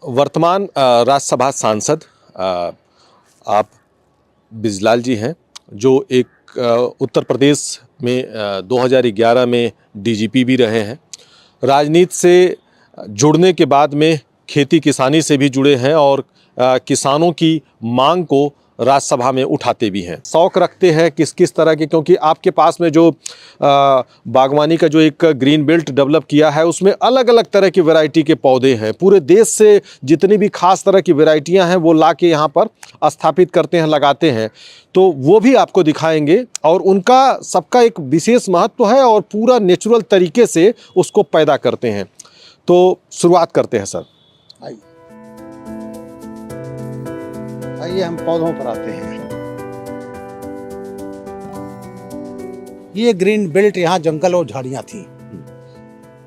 वर्तमान राज्यसभा सांसद आप बिजलाल जी हैं, जो एक उत्तर प्रदेश में 2011 में डीजीपी भी रहे हैं। राजनीति से जुड़ने के बाद में खेती किसानी से भी जुड़े हैं और किसानों की मांग को राज्यसभा में उठाते भी हैं। शौक़ रखते हैं किस किस तरह के, क्योंकि आपके पास में जो बागवानी का जो एक ग्रीन बेल्ट डेवलप किया है, उसमें अलग अलग तरह की वैरायटी के पौधे हैं। पूरे देश से जितनी भी खास तरह की वैरायटियां हैं वो ला के यहाँ पर स्थापित करते हैं, लगाते हैं। तो वो भी आपको दिखाएंगे और उनका सबका एक विशेष महत्व है और पूरा नेचुरल तरीके से उसको पैदा करते हैं। तो शुरुआत करते हैं सर। आइए हम पौधों पर आते हैं। ये ग्रीन बेल्ट, यहाँ जंगल और झाड़ियाँ थी।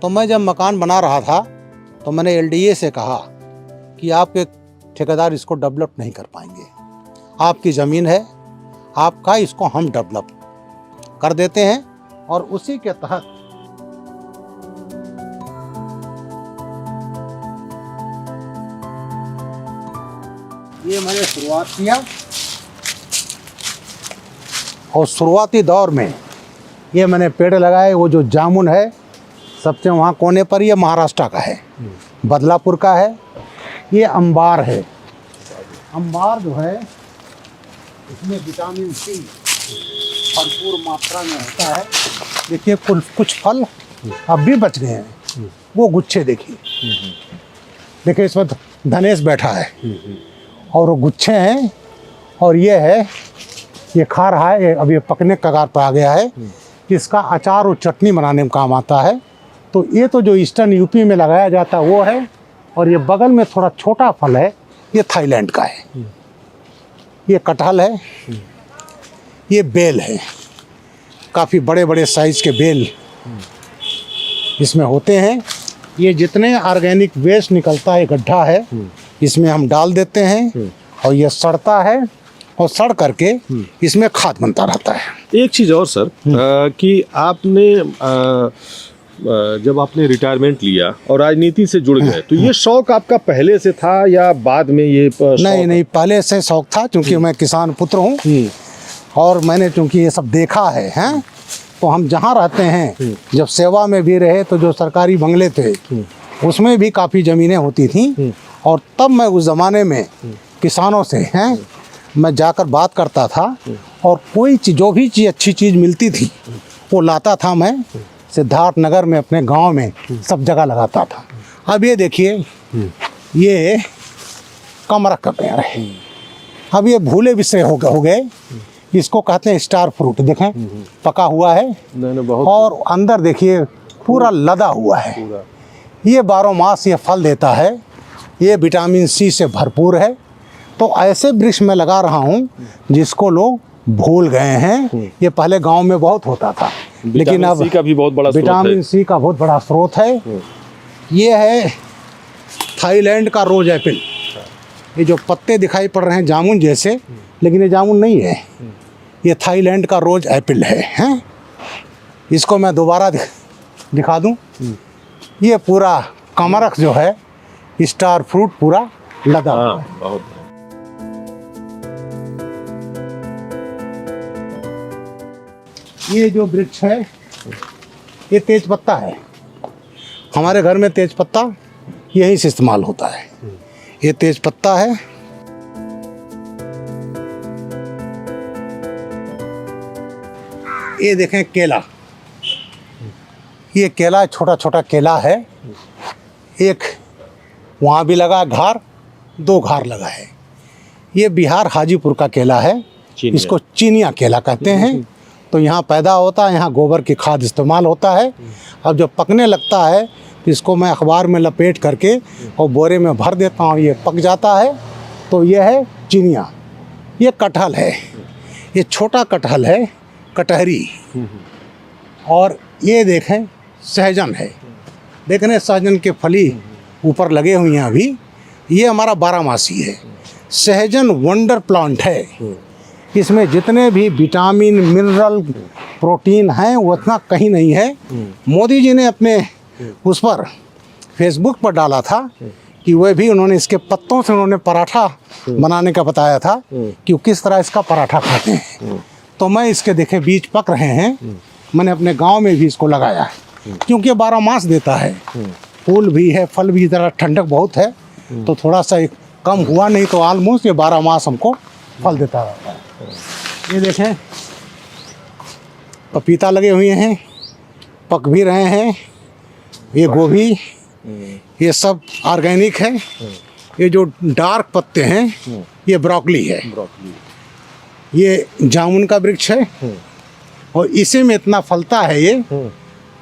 तो मैं जब मकान बना रहा था तो मैंने एलडीए से कहा कि आपके ठेकेदार इसको डेवलप नहीं कर पाएंगे, आपकी ज़मीन है, आपका, इसको हम डेवलप कर देते हैं। और उसी के तहत ये मैंने शुरुआत किया। और शुरुआती दौर में ये मैंने पेड़ लगाए। वो जो जामुन है सबसे वहाँ कोने पर, ये महाराष्ट्र का है, बदलापुर का है। ये अंबार है। अंबार जो है इसमें विटामिन सी भरपूर मात्रा में होता है। देखिए कुछ फल अब भी बच गए हैं। वो गुच्छे देखिए, देखिए इसमें धनेश बैठा है और वो गुच्छे हैं। और ये है, ये खा रहा है, अब ये पकने कगार पर आ गया है। इसका अचार और चटनी बनाने में काम आता है। तो ये तो जो ईस्टर्न यूपी में लगाया जाता है वो है। और ये बगल में थोड़ा छोटा फल है, ये थाईलैंड का है। ये कटहल है, ये बेल है। काफ़ी बड़े बड़े साइज़ के बेल इसमें होते हैं। ये जितने ऑर्गेनिक वेस्ट निकलता है, गड्ढा है, इसमें हम डाल देते हैं और ये सड़ता है और सड़ करके इसमें खाद बनता रहता है। एक चीज़ और सर, कि आपने जब आपने रिटायरमेंट लिया और राजनीति से जुड़ गए, तो ये शौक आपका पहले से था या बाद में ये नहीं, पहले से शौक था, क्योंकि मैं किसान पुत्र हूँ और मैंने चूँकि ये सब देखा है, हैं? तो हम जहाँ रहते हैं, जब सेवा में भी रहे तो जो सरकारी बंगले थे उसमें भी काफ़ी ज़मीनें होती थीं। और तब मैं उस ज़माने में किसानों से मैं जाकर बात करता था और कोई चीज़, जो भी चीज़ अच्छी चीज़ मिलती थी वो लाता था। मैं सिद्धार्थ नगर में, अपने गांव में सब जगह लगाता था। अब ये देखिए, ये कमरख का पेड़ है। अब ये भूले विषय हो गए। इसको कहते हैं स्टार फ्रूट। देखें पका हुआ है और अंदर देखिए पूरा लदा हुआ है। ये 12 मास ये फल देता है। ये विटामिन सी से भरपूर है। तो ऐसे वृक्ष मैं लगा रहा हूँ जिसको लोग भूल गए हैं। ये पहले गांव में बहुत होता था, लेकिन अब का भी बहुत बड़ा विटामिन सी का बहुत बड़ा स्रोत है। ये है थाईलैंड का रोज एप्पल। ये जो पत्ते दिखाई पड़ रहे हैं जामुन जैसे, लेकिन ये जामुन नहीं है, ये थाईलैंड का रोज एप्पल है, हैं? इसको मैं दोबारा दिखा दूं। ये पूरा कमरख जो है, स्टार फ्रूट पूरा लगा। बहुत। ये जो वृक्ष है ये तेज पत्ता है। हमारे घर में तेज पत्ता यहीं से इस्तेमाल होता है। ये तेज पत्ता है। ये देखें केला, ये केला छोटा छोटा केला है। एक वहाँ भी लगा घार, 2 घार लगा है। ये बिहार हाजीपुर का केला है। इसको चीनिया केला कहते हैं। तो यहाँ पैदा होता है, यहाँ गोबर की खाद इस्तेमाल होता है। अब जब पकने लगता है तो इसको मैं अखबार में लपेट करके और बोरे में भर देता हूँ। ये पक जाता है। तो ये है चिनिया। ये कटहल है, ये छोटा कटहल है, कटहरी। और ये देखें सहजन है। देख रहे हैं सहजन के फली ऊपर लगे हुए हैं अभी। ये हमारा 12मासी है। सहजन वंडर प्लांट है। इसमें जितने भी विटामिन, मिनरल, प्रोटीन हैं वो उतना कहीं नहीं है। मोदी जी ने अपने उस पर फेसबुक पर डाला था कि वह भी उन्होंने इसके पत्तों से उन्होंने पराठा बनाने का बताया था कि वो किस तरह इसका पराठा खाते हैं। तो मैं इसके देखे बीज पक रहे हैं, मैंने अपने गांव में भी इसको लगाया है क्योंकि 12 मास देता है, फूल भी है फल भी, ज़रा ठंडक बहुत है तो थोड़ा सा एक कम हुआ, नहीं तो ऑलमोस्ट ये 12 मास हमको फल देता रहता है। ये देखें पपीता लगे हुए हैं, पक भी रहे हैं, ये गोभी, ये सब ऑर्गेनिक है। ये जो डार्क पत्ते हैं ये ब्रोकली है, ये जामुन का वृक्ष है और इसी में इतना फलता है ये,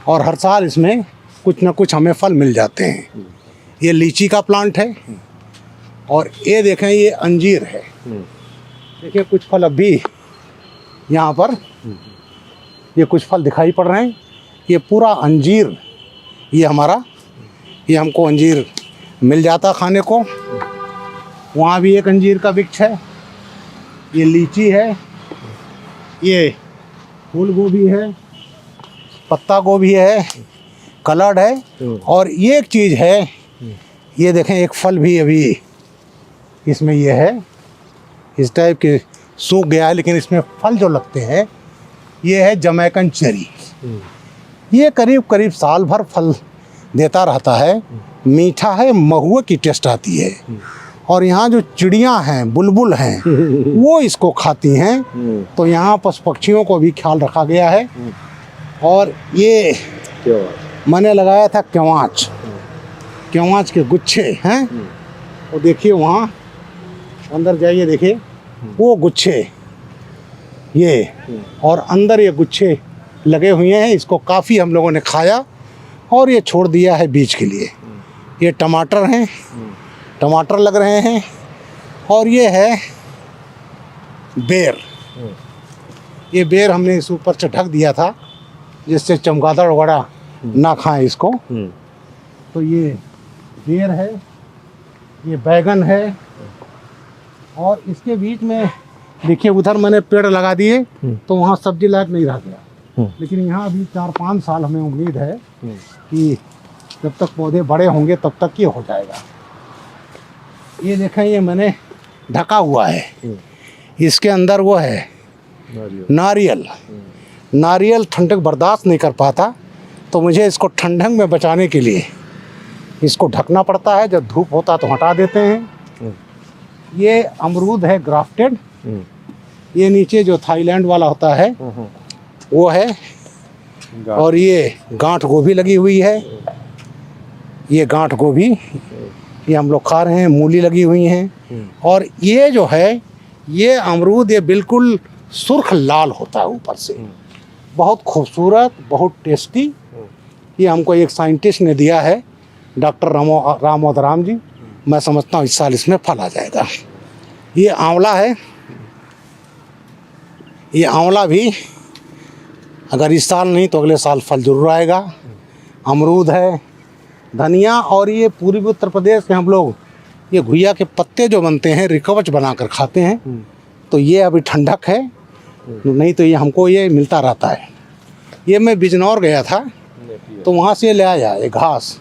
और हर साल इसमें कुछ ना कुछ हमें फल मिल जाते हैं। ये लीची का प्लांट है और ये देखें ये अंजीर है। देखिए कुछ फल अब भी यहाँ पर ये कुछ फल दिखाई पड़ रहे हैं। ये पूरा अंजीर, ये हमारा, ये हमको अंजीर मिल जाता खाने को। वहाँ भी एक अंजीर का वृक्ष है, ये लीची है, ये फूल गोभी है, पत्ता गोभी है, कलर्ड है। और ये एक चीज़ है, ये देखें एक फल भी अभी इसमें ये है, इस टाइप के सूख गया है लेकिन इसमें फल जो लगते हैं ये है जमैकन चेरी। ये करीब करीब साल भर फल देता रहता है, मीठा है, महुआ की टेस्ट आती है। और यहाँ जो चिड़ियाँ हैं, बुलबुल हैं, वो इसको खाती हैं। तो यहाँ पशु पक्षियों को भी ख्याल रखा गया है। और ये मैंने लगाया था क्यवाच, क्यवाच के गुच्छे हैं, वो देखिए वहाँ अंदर जाइए, देखिए वो गुच्छे ये, और अंदर ये गुच्छे लगे हुए हैं। इसको काफ़ी हम लोगों ने खाया और ये छोड़ दिया है बीज के लिए। ये टमाटर हैं, टमाटर लग रहे हैं। और ये है बेर, ये बेर हमने इस ऊपर से ढक दिया था जिससे चमगादड़ वगैरह ना खाएं इसको। तो ये बेर है, ये बैगन है। और इसके बीच में देखिए उधर मैंने पेड़ लगा दिए तो वहाँ सब्जी लायक नहीं रह गया, लेकिन यहाँ अभी 4-5 साल हमें उम्मीद है कि जब तक पौधे बड़े होंगे तब तक ये हो जाएगा। ये देखें ये मैंने ढका हुआ है, इसके अंदर वो है नारियल। नारियल ठंडक बर्दाश्त नहीं कर पाता तो मुझे इसको ठंडक में बचाने के लिए इसको ढकना पड़ता है। जब धूप होता तो हटा देते हैं। ये अमरूद है ग्राफ्टेड, ये नीचे जो थाईलैंड वाला होता है वो है। और ये गांठ गोभी लगी हुई है, ये गांठ गोभी ये हम लोग खा रहे हैं, मूली लगी हुई हैं। और ये जो है ये अमरूद ये बिल्कुल सुर्ख लाल होता है ऊपर से, बहुत खूबसूरत, बहुत टेस्टी। ये हमको एक साइंटिस्ट ने दिया है, डॉक्टर रामोदराम जी। मैं समझता हूँ इस साल इसमें फल आ जाएगा। ये आंवला है, ये आंवला भी अगर इस साल नहीं तो अगले साल फल जरूर आएगा। अमरूद है, धनिया। और ये पूर्वी उत्तर प्रदेश में हम लोग ये घुइया के पत्ते जो बनते हैं रिकवच बनाकर खाते हैं। तो ये अभी ठंडक है, नहीं तो ये हमको ये मिलता रहता है। ये मैं बिजनौर गया था तो वहाँ से ले आया ये घास,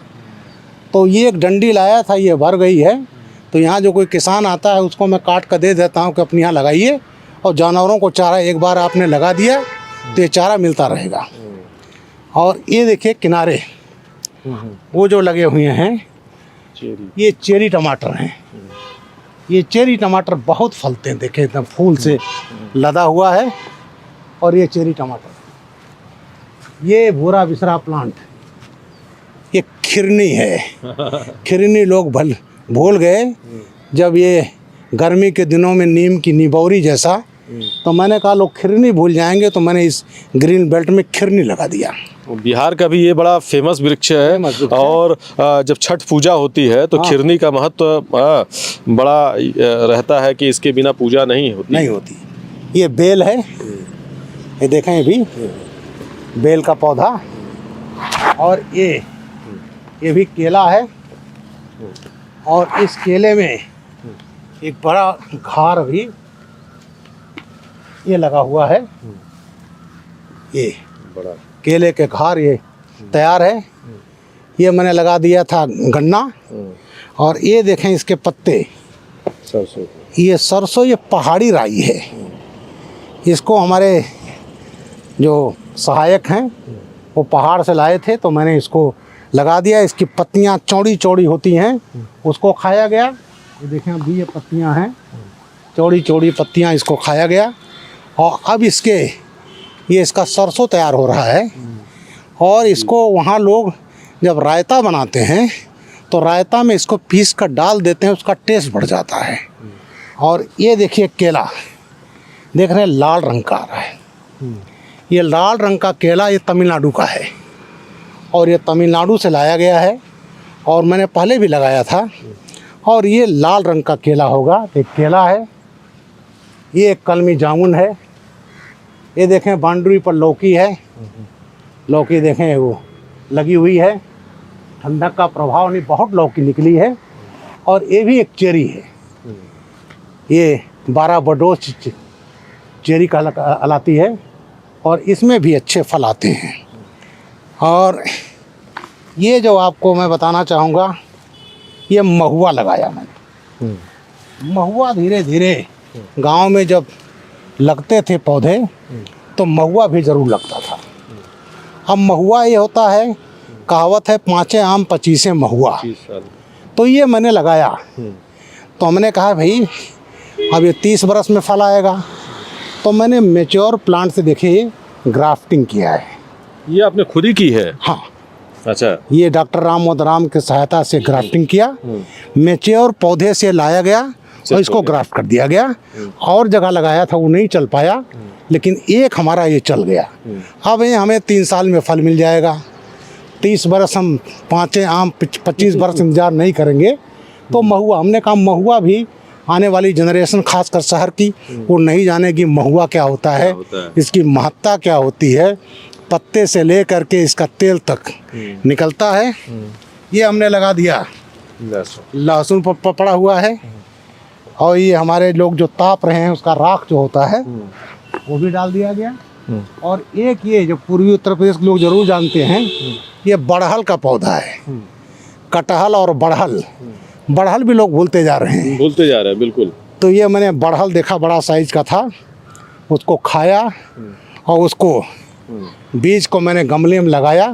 तो ये एक डंडी लाया था, ये भर गई है। तो यहाँ जो कोई किसान आता है उसको मैं काट कर दे देता हूँ कि अपने यहाँ लगाइए, और जानवरों को चारा एक बार आपने लगा दिया तो ये चारा मिलता रहेगा। और ये देखिए किनारे वो जो लगे हुए हैं ये चेरी टमाटर हैं। ये चेरी टमाटर बहुत फलते हैं, देखे एकदम फूल से लदा हुआ है। और ये चेरी टमाटर, ये भूरा बिसरा प्लांट, ये खिरनी है। खिरनी लोग भूल गए जब ये गर्मी के दिनों में नीम की निबौरी जैसा, तो मैंने कहा लोग खिरनी भूल जाएंगे, तो मैंने इस ग्रीन बेल्ट में खिरनी लगा दिया। बिहार का भी ये बड़ा फेमस वृक्ष है। और जब छठ पूजा होती है तो खिरनी का महत्व बड़ा रहता है कि इसके बिना पूजा नहीं होती। ये बेल है, ये देखें ये भी बेल का पौधा। और ये भी केला है, और इस केले में एक बड़ा घार भी ये लगा हुआ है। ये बड़ा केले के घार ये तैयार है। ये मैंने लगा दिया था गन्ना, और ये देखें इसके पत्ते, सरसों ये सरसों, ये पहाड़ी राई है। इसको हमारे जो सहायक हैं वो पहाड़ से लाए थे, तो मैंने इसको लगा दिया। इसकी पत्तियां चौड़ी चौड़ी होती हैं, उसको खाया गया। ये देखें अभी ये पत्तियां हैं, चौड़ी चौड़ी पत्तियां, इसको खाया गया। और अब ये इसका सरसों तैयार हो रहा है। और इसको वहाँ लोग जब रायता बनाते हैं तो रायता में इसको पीस कर डाल देते हैं, उसका टेस्ट बढ़ जाता है। और ये देखिए केला, देख रहे हैं लाल रंग का आ रहा है। ये लाल रंग का केला ये तमिलनाडु का है, और ये तमिलनाडु से लाया गया है, और मैंने पहले भी लगाया था। और ये लाल रंग का केला होगा, एक केला है। ये एक कलमी जामुन है। ये देखें बाउंड्री पर लौकी है, लौकी देखें वो लगी हुई है। ठंडक का प्रभाव नहीं, बहुत लौकी निकली है। और ये भी एक चेरी है, ये 12 बडोस चेरी कहलाती है, और इसमें भी अच्छे फल आते हैं। और ये जो आपको मैं बताना चाहूँगा, ये महुआ लगाया मैंने। महुआ धीरे धीरे गांव में जब लगते थे पौधे तो महुआ भी ज़रूर लगता था। अब महुआ ये होता है, कहावत है 5 आम 25 महुआ। तो ये मैंने लगाया, तो हमने कहा भाई अब ये 30 बरस में फल आएगा। तो मैंने मैच्योर प्लांट से देखिए ग्राफ्टिंग किया है। ये आपने खुद ही की है? हाँ। अच्छा। ये डॉक्टर राम मोदराम की सहायता से ग्राफ्टिंग किया। मैच्योर पौधे से लाया गया और इसको ग्राफ्ट कर दिया गया। और जगह लगाया था वो नहीं चल पाया, लेकिन एक हमारा ये चल गया। अब ये हमें 3 साल में फल मिल जाएगा। 30 बरस हम 5 आम 25 बरस इंतजार नहीं करेंगे। तो महुआ, हमने कहा महुआ भी आने वाली जनरेशन खासकर शहर की वो नहीं जानेगी महुआ क्या होता है, इसकी महत्ता क्या होती है। पत्ते से ले करके इसका तेल तक निकलता है। ये हमने लगा दिया, लहसुन पड़ा हुआ है। और ये हमारे लोग जो ताप रहे हैं उसका राख जो होता है वो भी डाल दिया गया। और एक ये जो पूर्वी उत्तर प्रदेश के लोग जरूर जानते हैं, ये बड़हल का पौधा है। कटहल और बड़हल भी लोग भूलते जा रहे हैं, बिल्कुल। तो ये मैंने बड़हल देखा, बड़ा साइज का था, उसको खाया और उसको बीज को मैंने गमले में लगाया,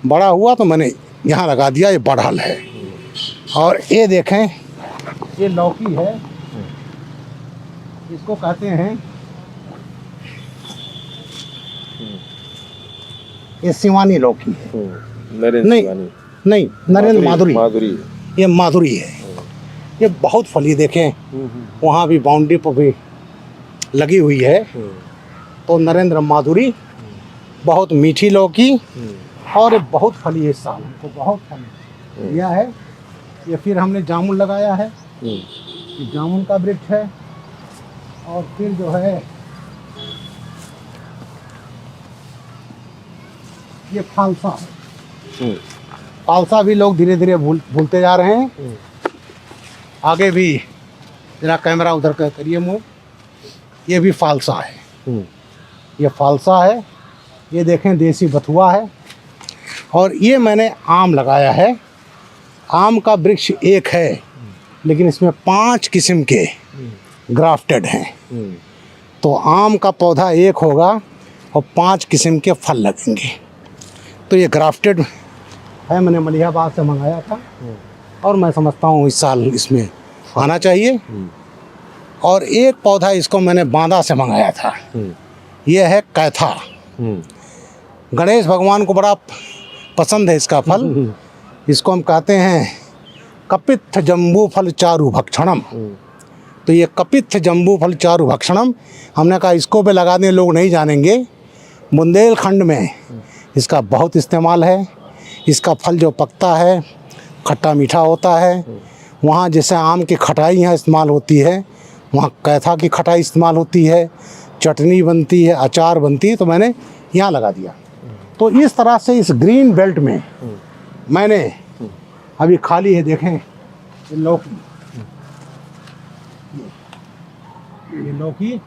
बड़ा हुआ तो मैंने यहाँ लगा दिया। ये बड़हल है। और ये देखें ये लौकी है, इसको कहते हैं, ये सिवानी लौकी है। नहीं नरेंद्र माधुरी, ये माधुरी है। ये बहुत फली, देखें वहाँ भी बाउंड्री पर भी लगी हुई है। तो नरेंद्र माधुरी बहुत मीठी लौकी, और ये बहुत फली है इस साल, तो बहुत फली दिया है। ये फिर हमने जामुन लगाया है, ये जामुन का वृक्ष है। और फिर जो है ये फालसा है। फालसा भी लोग धीरे धीरे भूलते जा रहे हैं। आगे भी जरा कैमरा उधर करिए मुँह, ये भी फालसा है। ये फालसा है। ये देखें देसी बथुआ है। और ये मैंने आम लगाया है। आम का वृक्ष एक है, लेकिन इसमें 5 किस्म के ग्राफ्टेड हैं। तो आम का पौधा एक होगा और 5 किस्म के फल लगेंगे। तो ये ग्राफ्टेड है, मैंने मलिहाबाद से मंगाया था, और मैं समझता हूँ इस साल इसमें आना चाहिए। और एक पौधा इसको मैंने बांदा से मंगाया था, ये है कैथा। गणेश भगवान को बड़ा पसंद है इसका फल। इसको हम कहते हैं कपित्थ जम्बू फल चारु भक्षणम। तो ये कपित्थ जम्बू फल चारु भक्षणम, हमने कहा इसको भी लगा दें, लोग नहीं जानेंगे। बुंदेलखंड में इसका बहुत इस्तेमाल है। इसका फल जो पकता है खट्टा मीठा होता है। वहाँ जैसे आम की खटाई यहाँ इस्तेमाल होती है, वहाँ कैथा की खटाई इस्तेमाल होती है, चटनी बनती है, अचार बनती है। तो मैंने यहाँ लगा दिया। तो इस तरह से इस ग्रीन बेल्ट में मैंने अभी खाली है, देखें ये लौकी, ये लौकी।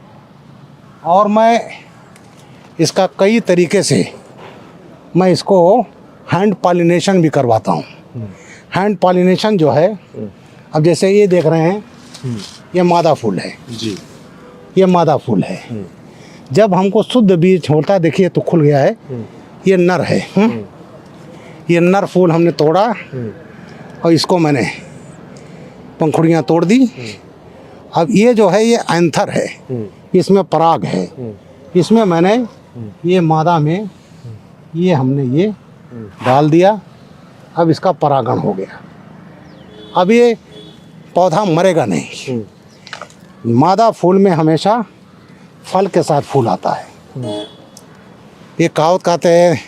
और मैं इसका कई तरीके से मैं इसको हैंड पॉलिनेशन भी करवाता हूँ। हैंड पॉलिनेशन जो है, अब जैसे ये देख रहे हैं, ये मादा फूल है जी। ये मादा फूल है। जब हमको शुद्ध बीज होता है, देखिए तो खुल गया है, ये नर है। ये नर फूल हमने तोड़ा और इसको मैंने पंखुड़ियाँ तोड़ दी। अब ये जो है ये एंथर है, इसमें पराग है। इसमें मैंने ये मादा में ये हमने ये डाल दिया। अब इसका परागण हो गया। अब ये पौधा मरेगा नहीं। मादा फूल में हमेशा फल के साथ फूल आता है। ये कहावत कहते हैं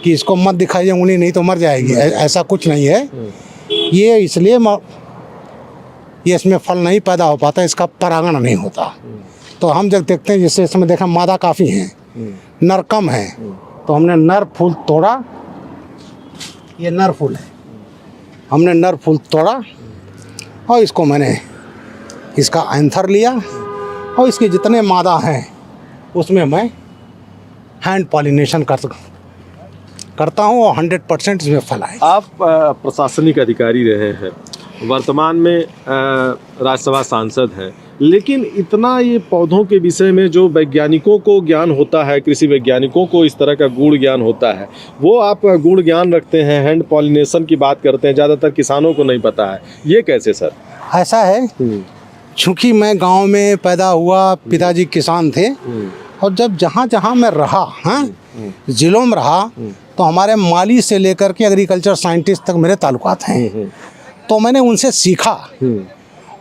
कि इसको मत दिखाइए उंगली, नहीं तो मर जाएगी। ऐसा कुछ नहीं है। ये इसलिए ये इसमें फल नहीं पैदा हो पाता, इसका परागण नहीं होता। तो हम जब देखते हैं, जैसे इसमें देखा मादा काफ़ी हैं, नर कम है, तो हमने नर फूल तोड़ा। ये नर फूल है, हमने नर फूल तोड़ा और इसको मैंने इसका एंथर लिया और इसके जितने मादा हैं उसमें मैं हैंड पॉलिनेशन करता हूँ और 100% इसमें फल आए। आप प्रशासनिक अधिकारी रहे हैं, वर्तमान में राज्यसभा सांसद हैं, लेकिन इतना ये पौधों के विषय में जो वैज्ञानिकों को ज्ञान होता है, कृषि वैज्ञानिकों को इस तरह का गूढ़ ज्ञान होता है, वो आप गूढ़ ज्ञान रखते हैं, हैंड पॉलिनेशन की बात करते हैं, ज़्यादातर किसानों को नहीं पता है। ये कैसे सर? ऐसा है, चूँकि मैं गांव में पैदा हुआ, पिताजी किसान थे, और जब जहाँ जहाँ मैं रहा, ज़िलों में रहा, तो हमारे माली से लेकर के एग्रीकल्चर साइंटिस्ट तक मेरे ताल्लुकात हैं। तो मैंने उनसे सीखा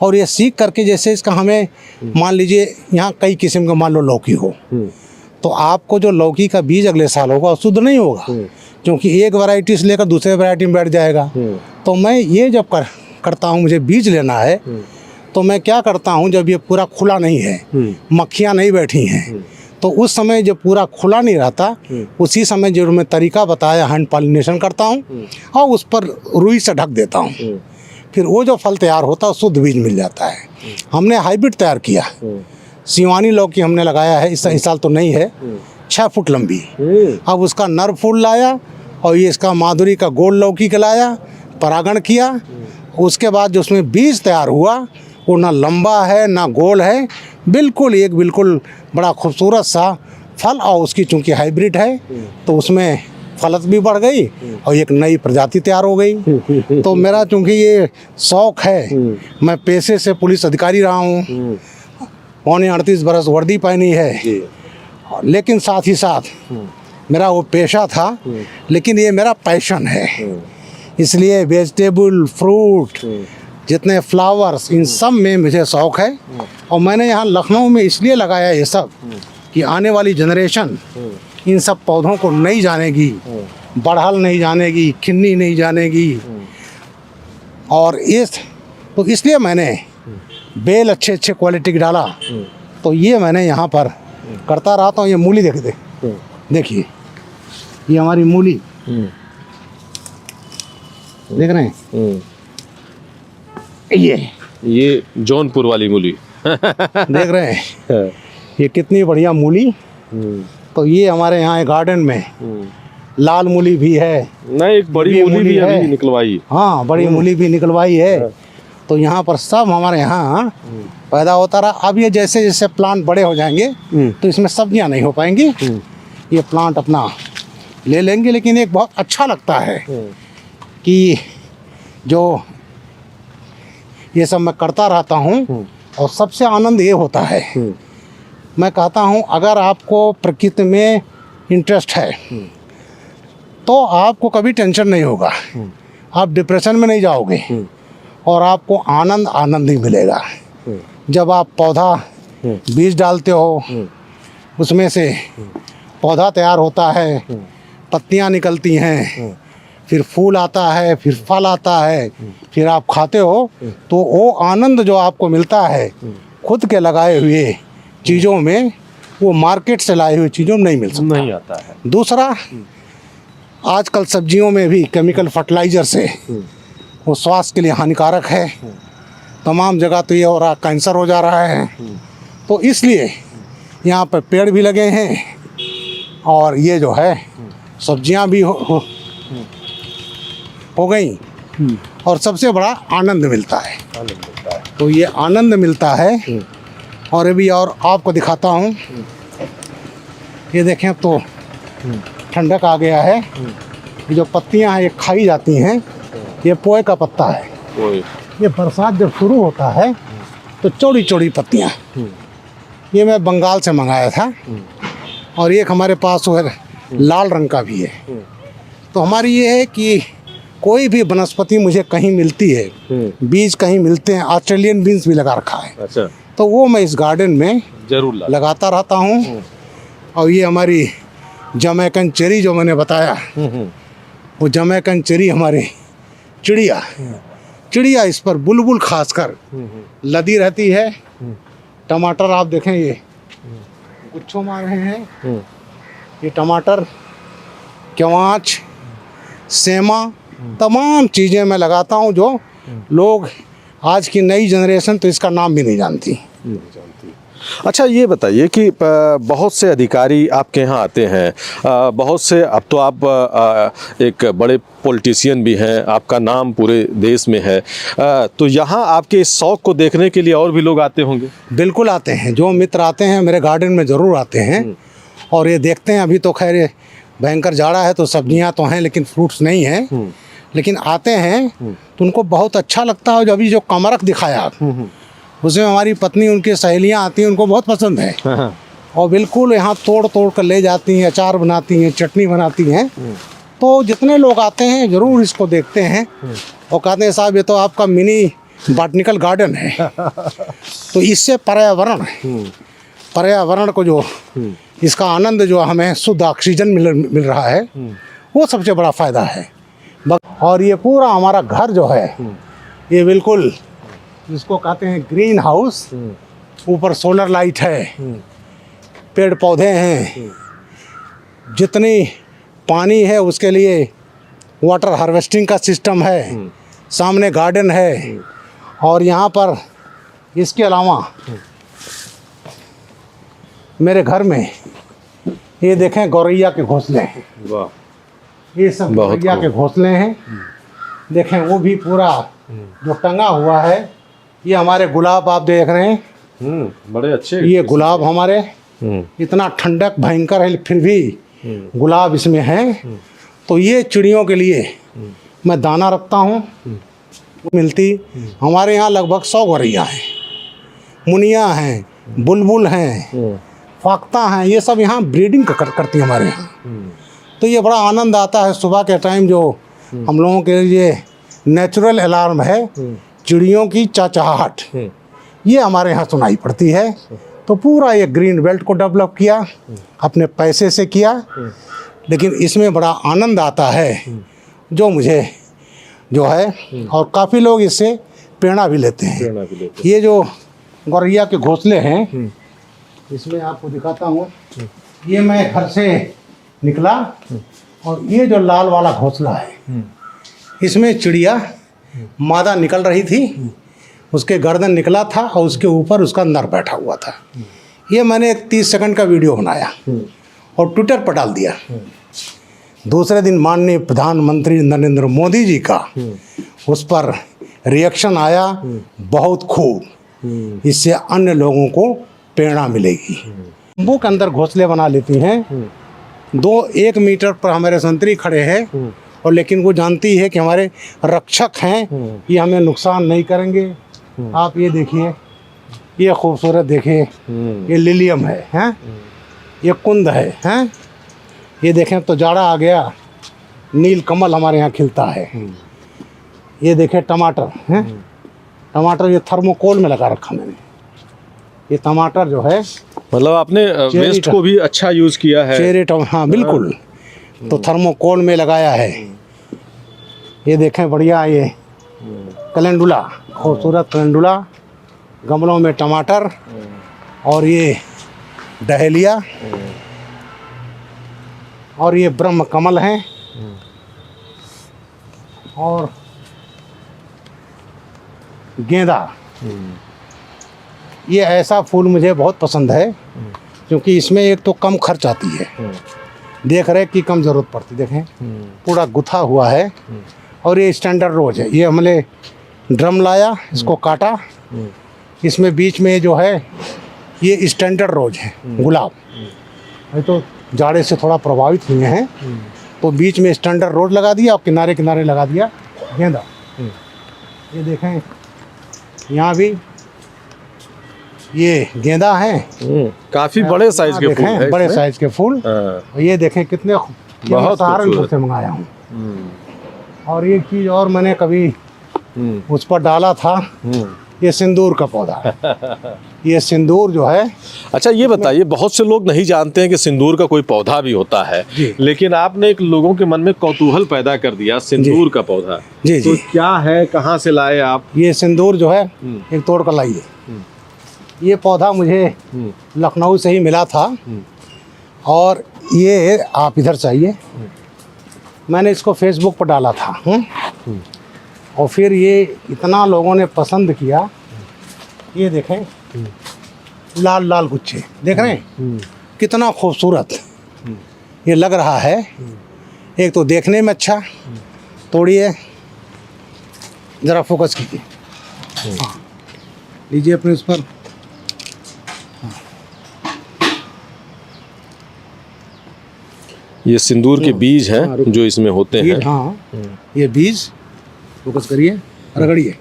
और ये सीख करके, जैसे इसका हमें मान लीजिए यहाँ कई किस्म का मान लो लौकी हो, तो आपको जो लौकी का बीज अगले साल होगा वो शुद्ध नहीं होगा, क्योंकि एक वैरायटी से लेकर दूसरे वैरायटी में बैठ जाएगा। तो मैं ये जब करता हूँ, मुझे बीज लेना है, तो मैं क्या करता हूँ, जब ये पूरा खुला नहीं है, मक्खियाँ नहीं बैठी हैं, तो उस समय जब पूरा खुला नहीं रहता, उसी समय जो मैं तरीका बताया हैंड पॉलिनेशन करता हूँ और उस पर रुई से ढक देता हूँ। फिर वो जो फल तैयार होता है शुद्ध बीज मिल जाता है। हमने हाइब्रिड तैयार किया, सिवानी लौकी हमने लगाया है, इस साल तो नहीं है, 6 फुट लंबी। अब उसका नर फूल लाया और ये इसका माधुरी का गोल लौकी का लाया, परागण किया। उसके बाद जो उसमें बीज तैयार हुआ वो ना लंबा है ना गोल है, बिल्कुल बड़ा खूबसूरत सा फल। और उसकी चूँकि हाइब्रिड है तो उसमें फलत भी बढ़ गई और एक नई प्रजाति तैयार हो गई। तो मेरा चूँकि ये शौक़ है, मैं पेशे से पुलिस अधिकारी रहा हूँ, पौने 38 बरस वर्दी पहनी है, लेकिन साथ ही साथ मेरा वो पेशा था, लेकिन ये मेरा पैशन है। इसलिए वेजिटेबल, फ्रूट, जितने फ्लावर्स, इन सब में मुझे शौक़ है। और मैंने यहाँ लखनऊ में इसलिए लगाया ये सब कि आने वाली जनरेशन इन सब पौधों को नहीं जानेगी, बढ़हल नहीं जानेगी, खिन्नी नहीं जानेगी। और तो इसलिए मैंने बेल अच्छे क्वालिटी की डाला। तो ये मैंने यहाँ पर करता रहता हूँ। ये मूली देखिए, ये हमारी मूली देख रहे हैं, ये जौनपुर वाली मूली देख रहे हैं, ये कितनी बढ़िया मूली। तो ये हमारे यहाँ गार्डन में लाल मूली भी है, नहीं एक बड़ी मूली भी अभी निकलवाई। हाँ, बड़ी मूली भी निकलवाई है। तो यहाँ पर सब हमारे यहाँ पैदा होता रहा। अब ये जैसे जैसे प्लांट बड़े हो जाएंगे तो इसमें सब्जियाँ नहीं हो पाएंगी, ये प्लांट अपना ले लेंगे। लेकिन एक बहुत अच्छा लगता है कि जो ये सब मैं करता रहता हूँ और सबसे आनंद ये होता है, मैं कहता हूँ अगर आपको प्रकृति में इंटरेस्ट है तो आपको कभी टेंशन नहीं होगा, आप डिप्रेशन में नहीं जाओगे और आपको आनंद ही मिलेगा। जब आप पौधा बीज डालते हो, उसमें से पौधा तैयार होता है, पत्तियाँ निकलती हैं, फिर फूल आता है, फिर फल आता है, फिर आप खाते हो, तो वो आनंद जो आपको मिलता है खुद के लगाए हुए चीज़ों में, वो मार्केट से लाए हुए चीज़ों में नहीं मिल सकता, नहीं आता है। दूसरा, आजकल सब्जियों में भी केमिकल फर्टिलाइज़र से वो स्वास्थ्य के लिए हानिकारक है। तमाम जगह तो ये हो रहा, कैंसर हो जा रहा है। तो इसलिए यहाँ पर पेड़ भी लगे हैं और ये जो है सब्जियाँ भी हो गई। और सबसे बड़ा आनंद मिलता है। तो ये आनंद मिलता है। और अभी और आपको दिखाता हूँ, ये देखें अब तो ठंडक आ गया है। ये जो पत्तियाँ हैं ये खाई जाती हैं। ये पोए का पत्ता है। ये बरसात जब शुरू होता है तो चौड़ी चौड़ी पत्तियाँ, ये मैं बंगाल से मंगाया था। और एक हमारे पास वो है लाल रंग का भी है। तो हमारी ये है कि कोई भी वनस्पति मुझे कहीं मिलती है, बीज कहीं मिलते हैं, ऑस्ट्रेलियन बीन्स भी लगा रखा है। अच्छा, तो वो मैं इस गार्डन में जरूर लगाता रहता हूँ। और ये हमारी जमैकन चेरी जो मैंने बताया, वो जमैकन चेरी हमारे चिड़िया इस पर बुलबुल खासकर लदी रहती है। टमाटर आप देखें, ये गुच्छों मार रहे हैं। ये टमाटर, क्वाँच, सेमा, तमाम चीज़ें मैं लगाता हूँ जो लोग आज की नई जनरेशन तो इसका नाम भी नहीं जानती। अच्छा, ये बताइए कि बहुत से अधिकारी आपके यहाँ आते हैं, बहुत से, अब तो आप एक बड़े पॉलिटिशियन भी हैं, आपका नाम पूरे देश में है, तो यहाँ आपके इस शौक़ को देखने के लिए और भी लोग आते होंगे? बिल्कुल आते हैं। जो मित्र आते हैं मेरे गार्डन में ज़रूर आते हैं और ये देखते हैं। अभी तो खैर ये भयंकर जाड़ा है तो सब्जियां तो हैं लेकिन फ्रूट्स नहीं हैं, लेकिन आते हैं तो उनको बहुत अच्छा लगता है। अभी जो कमरख दिखाया उसमें हमारी पत्नी, उनकी सहेलियां आती हैं, उनको बहुत पसंद है। और बिल्कुल यहाँ तोड़ तोड़ कर ले जाती हैं, अचार बनाती हैं, चटनी बनाती हैं। तो जितने लोग आते हैं ज़रूर इसको देखते हैं और कहते हैं साहब ये तो आपका मिनी बॉटनिकल गार्डन है। तो इससे पर्यावरण को जो इसका आनंद जो हमें शुद्ध ऑक्सीजन मिल रहा है, वो सबसे बड़ा फ़ायदा है। और ये पूरा हमारा घर जो है ये बिल्कुल जिसको कहते हैं ग्रीन हाउस, ऊपर सोलर लाइट है, पेड़ पौधे हैं, जितनी पानी है उसके लिए वाटर हार्वेस्टिंग का सिस्टम है, सामने गार्डन है। और यहाँ पर इसके अलावा मेरे घर में ये देखें गौरैया के घोंसले हैं। वाह, ये सब गौरैया के घोंसले हैं। देखें वो भी पूरा जो टंगा हुआ है। ये हमारे गुलाब आप देख रहे हैं, बड़े अच्छे। ये गुलाब हमारे, इतना ठंडक भयंकर है फिर भी गुलाब इसमें है। तो ये चिड़ियों के लिए मैं दाना रखता हूँ, मिलती। हमारे यहाँ लगभग 100 गौरैया हैं, मुनिया हैं, बुलबुल हैं, फाख्ता हैं। ये सब यहाँ ब्रीडिंग करती है हमारे यहाँ। तो ये बड़ा आनंद आता है सुबह के टाइम। जो हम लोगों के लिए नेचुरल अलार्म है, चिड़ियों की चहचहाहट, ये हमारे यहाँ सुनाई पड़ती है। तो पूरा ये ग्रीन बेल्ट को डेवलप किया, अपने पैसे से किया, लेकिन इसमें बड़ा आनंद आता है जो मुझे जो है। और काफ़ी लोग इससे प्रेरणा भी लेते हैं। ये जो गौरैया के घोंसले हैं, इसमें आपको दिखाता हूँ। ये मैं घर से निकला और ये जो लाल वाला घोंसला है, इसमें चिड़िया मादा निकल रही थी, उसके गर्दन निकला था और उसके ऊपर उसका नर बैठा हुआ था। ये मैंने एक 30 सेकंड का वीडियो बनाया और ट्विटर पर डाल दिया। दूसरे दिन माननीय प्रधानमंत्री नरेंद्र मोदी जी का उस पर रिएक्शन आया, बहुत खूब, इससे अन्य लोगों को प्रेरणा मिलेगी। तंबू के अंदर घोंसले बना लेती हैं। 1 मीटर पर हमारे संतरी खड़े हैं और लेकिन वो जानती है कि हमारे रक्षक हैं, ये हमें नुकसान नहीं करेंगे। आप ये देखिए, ये खूबसूरत देखिए, ये लिलियम है, ये कुंद है। ये देखें तो जाड़ा आ गया, नील कमल हमारे यहाँ खिलता है। ये देखें टमाटर हैं, टमाटर ये थर्मोकोल में लगा रखा मैंने। ये टमाटर जो है, मतलब आपने वेस्ट को भी अच्छा यूज़ किया है। चेरी टमाटर, हाँ बिल्कुल। तो थर्मोकोल में लगाया है। ये देखें बढ़िया, ये कैलेंडुला, खूबसूरत कैलेंडुला, गमलों में टमाटर, और ये डहेलिया, और ये ब्रह्म कमल हैं, और गेंदा। ये ऐसा फूल मुझे बहुत पसंद है क्योंकि इसमें एक तो कम खर्च आती है, देख रेख की कम ज़रूरत पड़ती। देखें पूरा गुथा हुआ है और ये स्टैंडर्ड रोज है। ये हमने ड्रम लाया, इसको काटा, इसमें बीच में जो है ये स्टैंडर्ड रोज है गुलाब। ये तो जाड़े से थोड़ा प्रभावित हुए हैं, तो बीच में स्टैंडर्ड रोज लगा दिया और किनारे किनारे लगा दिया गेंदा। ये देखें यहाँ भी ये गेंदा है, काफी बड़े साइज के फूल है बड़े इसमें। साइज के फूल। हाँ। ये देखें कितने, बहुत सहारनपुर खूबसूरत। से मंगाया हूँ। और एक चीज़ और मैंने कभी उस पर डाला था, ये सिंदूर का पौधा है। ये सिंदूर जो है, अच्छा ये बताइए, बहुत से लोग नहीं जानते हैं कि सिंदूर का कोई पौधा भी होता है, जी। लेकिन आपने एक लोगों के मन में कौतूहल पैदा कर दिया, सिंदूर का पौधा। जी तो जी। क्या है, कहाँ से लाए आप? ये सिंदूर जो है एक तोड़ कर लाइए। ये पौधा मुझे लखनऊ से ही मिला था, और ये आप इधर चाहिए, मैंने इसको फेसबुक पर डाला था। और फिर ये इतना लोगों ने पसंद किया। ये देखें लाल लाल गुच्छे देख रहे हैं, कितना खूबसूरत ये लग रहा है। एक तो देखने में अच्छा, तोड़िए ज़रा फोकस कीजिए, हाँ लीजिए अपने उस पर। ये सिंदूर के बीज हैं जो इसमें होते ये हैं। हाँ, ये बीज फोकस करिए, रगड़िए।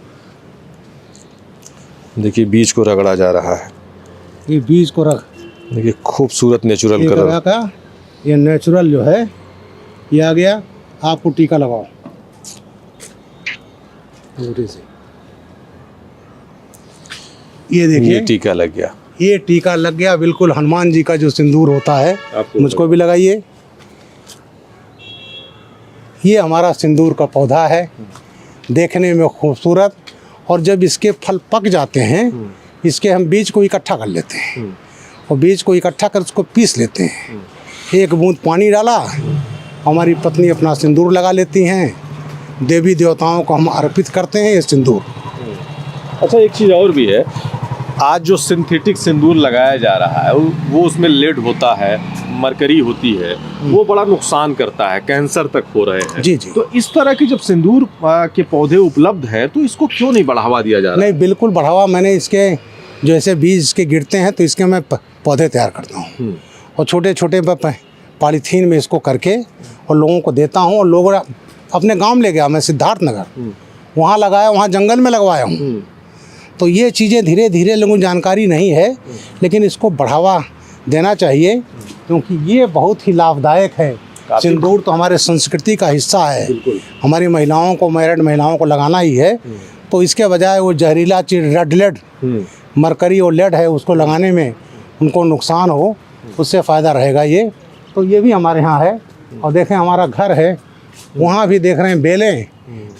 देखिए बीज को रगड़ा जा रहा है। ये बीज को रख, देखिए खूबसूरत नेचुरल ये कलर। लगा का, ये नेचुरल जो है ये आ गया। आपको टीका लगाओ अंगूठी से, ये ये देखिए टीका लग गया। ये टीका लग गया, बिल्कुल हनुमान जी का जो सिंदूर होता है। आपको मुझको भी लगाइए। ये हमारा सिंदूर का पौधा है, देखने में खूबसूरत। और जब इसके फल पक जाते हैं, इसके हम बीज को इकट्ठा कर लेते हैं, और बीज को इकट्ठा कर उसको पीस लेते हैं। एक बूंद पानी डाला, हमारी पत्नी अपना सिंदूर लगा लेती हैं। देवी देवताओं को हम अर्पित करते हैं ये सिंदूर। अच्छा एक चीज़ और भी है, आज जो सिंथेटिक सिंदूर लगाया जा रहा है वो उसमें लेड होता है, मरकरी होती है, वो बड़ा नुकसान करता है, कैंसर तक हो रहे हैं। जी जी। तो इस तरह की जब सिंदूर के पौधे उपलब्ध हैं तो इसको क्यों नहीं बढ़ावा दिया जा रहा? नहीं, बिल्कुल बढ़ावा। मैंने इसके जो ऐसे बीज इसके गिरते हैं तो इसके मैं पौधे तैयार करता हूँ, और छोटे छोटे पॉलीथीन में इसको करके और लोगों को देता हूँ। और लोग अपने गांव में ले गया, मैं सिद्धार्थ नगर वहाँ लगाया, वहाँ जंगल में लगवाया हूँ। तो ये चीज़ें धीरे धीरे लोगों को जानकारी नहीं है, लेकिन इसको बढ़ावा देना चाहिए, क्योंकि ये बहुत ही लाभदायक है। सिंदूर तो हमारे संस्कृति का हिस्सा है, हमारी महिलाओं को, मैरिड महिलाओं को लगाना ही है। तो इसके बजाय वो जहरीला चीज रेड लेड, मरकरी और लेड है, उसको लगाने में उनको नुकसान हो, उससे फ़ायदा रहेगा ये। तो ये भी हमारे यहाँ है। और देखें हमारा घर है, वहाँ भी देख रहे हैं बेलें,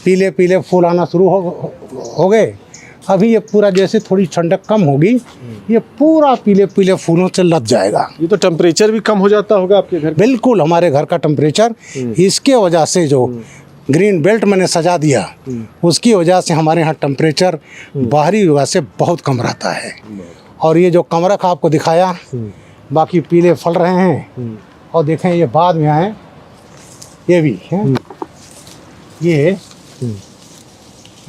पीले पीले फूल आना शुरू हो गए। अभी ये पूरा जैसे थोड़ी ठंडक कम होगी, ये पूरा पीले पीले फूलों से लद जाएगा। ये तो टेम्परेचर भी कम हो जाता होगा आपके घर? बिल्कुल, हमारे घर का टेम्परेचर इसके वजह से, जो ग्रीन बेल्ट मैंने सजा दिया, उसकी वजह से हमारे यहाँ टेम्परेचर बाहरी वजह से बहुत कम रहता है। और ये जो कमरख आपको दिखाया, बाकी पीले फल रहे हैं। और देखें ये बाद में आए, ये भी हैं,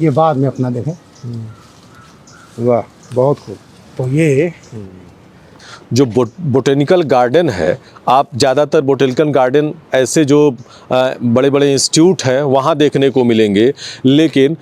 ये बाद में अपना देखें। वाह, बहुत खूब। तो ये जो बोटेनिकल गार्डन है, आप ज़्यादातर बोटेनिकल गार्डन ऐसे जो बड़े बड़े इंस्टीट्यूट हैं वहाँ देखने को मिलेंगे, लेकिन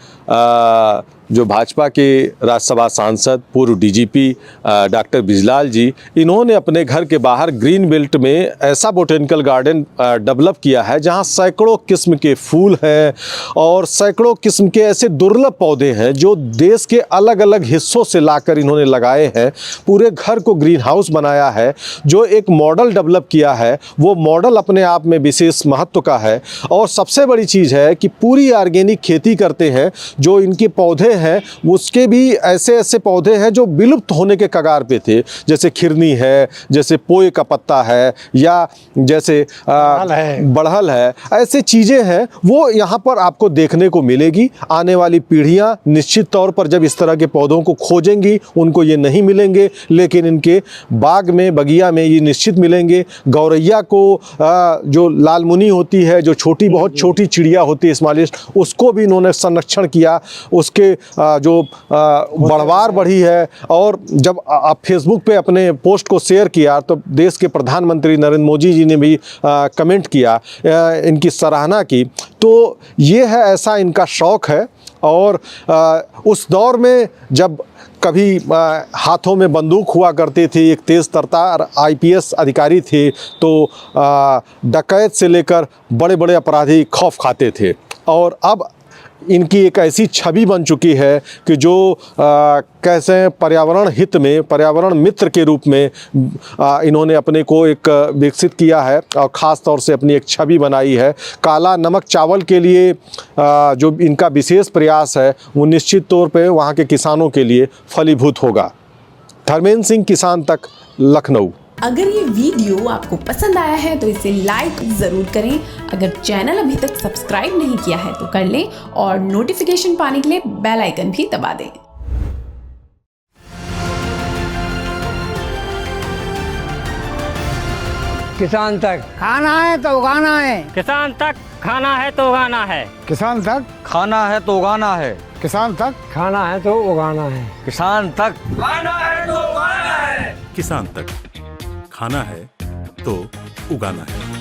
जो भाजपा के राज्यसभा सांसद पूर्व डीजीपी डॉक्टर बिजलाल जी, इन्होंने अपने घर के बाहर ग्रीन बेल्ट में ऐसा बोटेनिकल गार्डन डेवलप किया है जहां सैकड़ों किस्म के फूल हैं और सैकड़ों किस्म के ऐसे दुर्लभ पौधे हैं जो देश के अलग अलग हिस्सों से लाकर इन्होंने लगाए हैं। पूरे घर को ग्रीन हाउस बनाया है। जो एक मॉडल डेवलप किया है, वो मॉडल अपने आप में विशेष महत्व का है। और सबसे बड़ी चीज़ है कि पूरी ऑर्गेनिक खेती करते हैं। जो इनके पौधे हैं उसके भी ऐसे ऐसे पौधे हैं जो विलुप्त होने के कगार पे थे, जैसे खिरनी है, जैसे पोए का पत्ता है, या जैसे बड़हल है। ऐसे चीज़ें हैं वो यहाँ पर आपको देखने को मिलेगी। आने वाली पीढ़ियाँ निश्चित तौर पर जब इस तरह के पौधों को खोजेंगी उनको ये नहीं मिलेंगे, लेकिन इनके बाग में, बगिया में ये निश्चित मिलेंगे। गौरैया को जो लालमुनी होती है, जो छोटी, बहुत छोटी चिड़िया होती है स्मॉलेस्ट, उसको भी इन्होंने संरक्षण किया। उसके जो बढ़वार बढ़ी है, और जब आप फेसबुक पे अपने पोस्ट को शेयर किया तो देश के प्रधानमंत्री नरेंद्र मोदी जी ने भी कमेंट किया, इनकी सराहना की। तो ये है, ऐसा इनका शौक़ है। और उस दौर में जब कभी हाथों में बंदूक हुआ करती थी, एक तेज़ तर्रार IPS अधिकारी थे, तो डकैत से लेकर बड़े बड़े अपराधी खौफ खाते थे। और अब इनकी एक ऐसी छवि बन चुकी है कि जो कैसे पर्यावरण हित में, पर्यावरण मित्र के रूप में इन्होंने अपने को एक विकसित किया है, और ख़ास तौर से अपनी एक छवि बनाई है। काला नमक चावल के लिए जो इनका विशेष प्रयास है वो निश्चित तौर पे वहाँ के किसानों के लिए फलीभूत होगा। धर्मेंद्र सिंह, किसान तक, लखनऊ। अगर ये वीडियो आपको पसंद आया है तो इसे लाइक ज़रूर करें। अगर चैनल अभी तक सब्सक्राइब नहीं किया है तो कर लें, और नोटिफिकेशन पाने के लिए बेल आइकन भी दबा दें। किसान तक खाना है तो उगाना है, किसान तक खाना है तो उगाना है, किसान तक खाना है तो उगाना है, किसान तक खाना है तो उगाना है, किसान तक खाना है तो उगाना है, किसान तक खाना है तो उगाना है।